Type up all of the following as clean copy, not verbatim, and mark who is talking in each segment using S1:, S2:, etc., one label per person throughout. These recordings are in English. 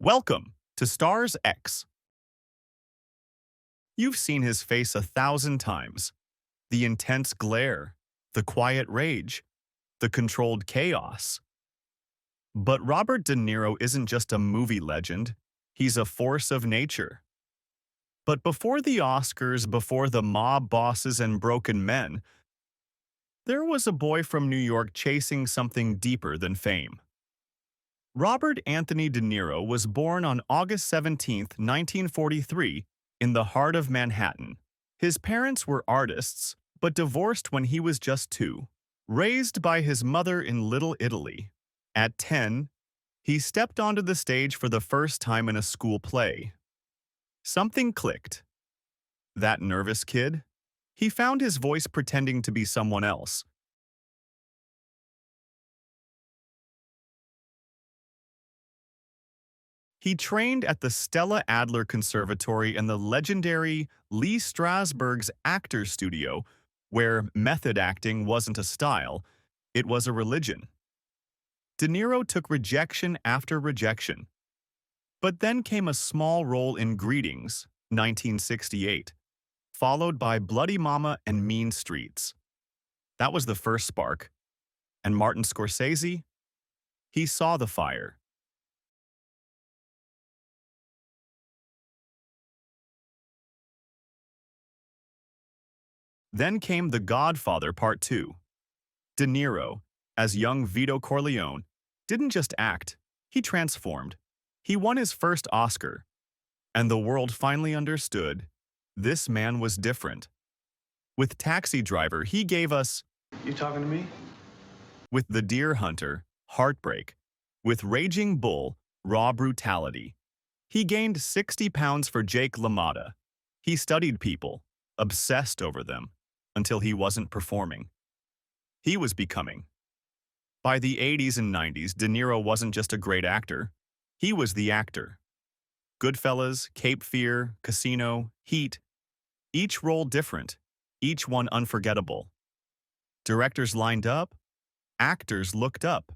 S1: Welcome to StarsX. You've seen his face 1,000 times. The intense glare, the quiet rage, the controlled chaos. But Robert De Niro isn't just a movie legend, he's a force of nature. But before the Oscars, before the mob bosses and broken men, there was a boy from New York chasing something deeper than fame. Robert Anthony De Niro was born on August 17, 1943, in the heart of Manhattan. His parents were artists, but divorced when he was just 2. Raised by his mother in Little Italy. At 10, he stepped onto the stage for the first time in a school play. Something clicked. That nervous kid? He found his voice pretending to be someone else. He trained at the Stella Adler Conservatory and the legendary Lee Strasberg's Actors Studio, where method acting wasn't a style, it was a religion. De Niro took rejection after rejection. But then came a small role in Greetings, 1968, followed by Bloody Mama and Mean Streets. That was the first spark. And Martin Scorsese? He saw the fire. Then came The Godfather Part II. De Niro, as young Vito Corleone, didn't just act, he transformed. He won his first Oscar, and the world finally understood this man was different. With Taxi Driver, he gave us,
S2: You talking to me?
S1: with The Deer Hunter, heartbreak. With Raging Bull, raw brutality. He gained 60 pounds for Jake LaMotta. He studied people, obsessed over them, until he wasn't performing. He was becoming. By the 80s and 90s, De Niro wasn't just a great actor. He was the actor. Goodfellas, Cape Fear, Casino, Heat. Each role different, each one unforgettable. Directors lined up, actors looked up.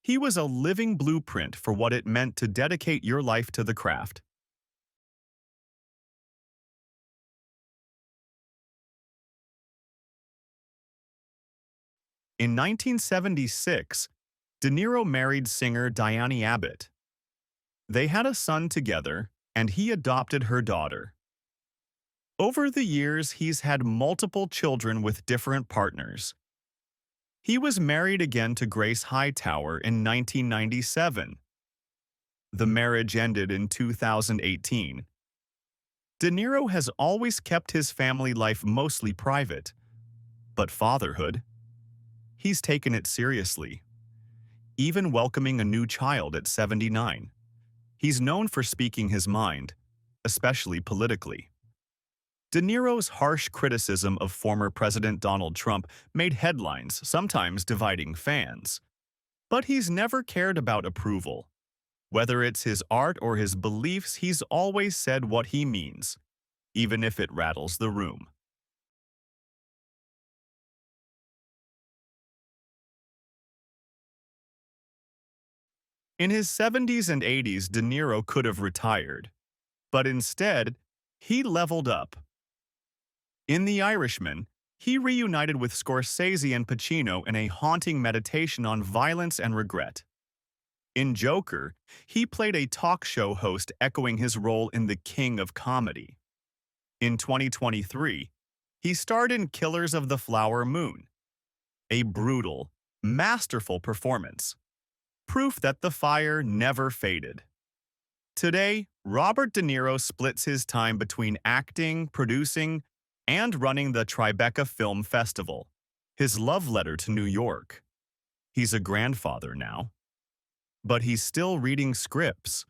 S1: He was a living blueprint for what it meant to dedicate your life to the craft. In 1976, De Niro married singer Diane Abbott. They had a son together, and he adopted her daughter. Over the years, he's had multiple children with different partners. He was married again to Grace Hightower in 1997. The marriage ended in 2018. De Niro has always kept his family life mostly private, but fatherhood, he's taken it seriously, even welcoming a new child at 79. He's known for speaking his mind, especially politically. De Niro's harsh criticism of former President Donald Trump made headlines, sometimes dividing fans. But he's never cared about approval. Whether it's his art or his beliefs, he's always said what he means, even if it rattles the room. In his 70s and 80s, De Niro could have retired, but instead, he leveled up. In The Irishman, he reunited with Scorsese and Pacino in a haunting meditation on violence and regret. In Joker, he played a talk show host echoing his role in The King of Comedy. In 2023, he starred in Killers of the Flower Moon, a brutal, masterful performance. Proof that the fire never faded. Today, Robert De Niro splits his time between acting, producing, and running the Tribeca Film Festival, his love letter to New York. He's a grandfather now. But he's still reading scripts,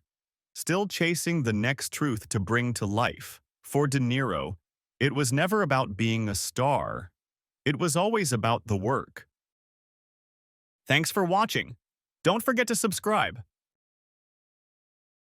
S1: still chasing the next truth to bring to life. For De Niro, it was never about being a star. It was always about the work. Thanks for watching. Don't forget to subscribe.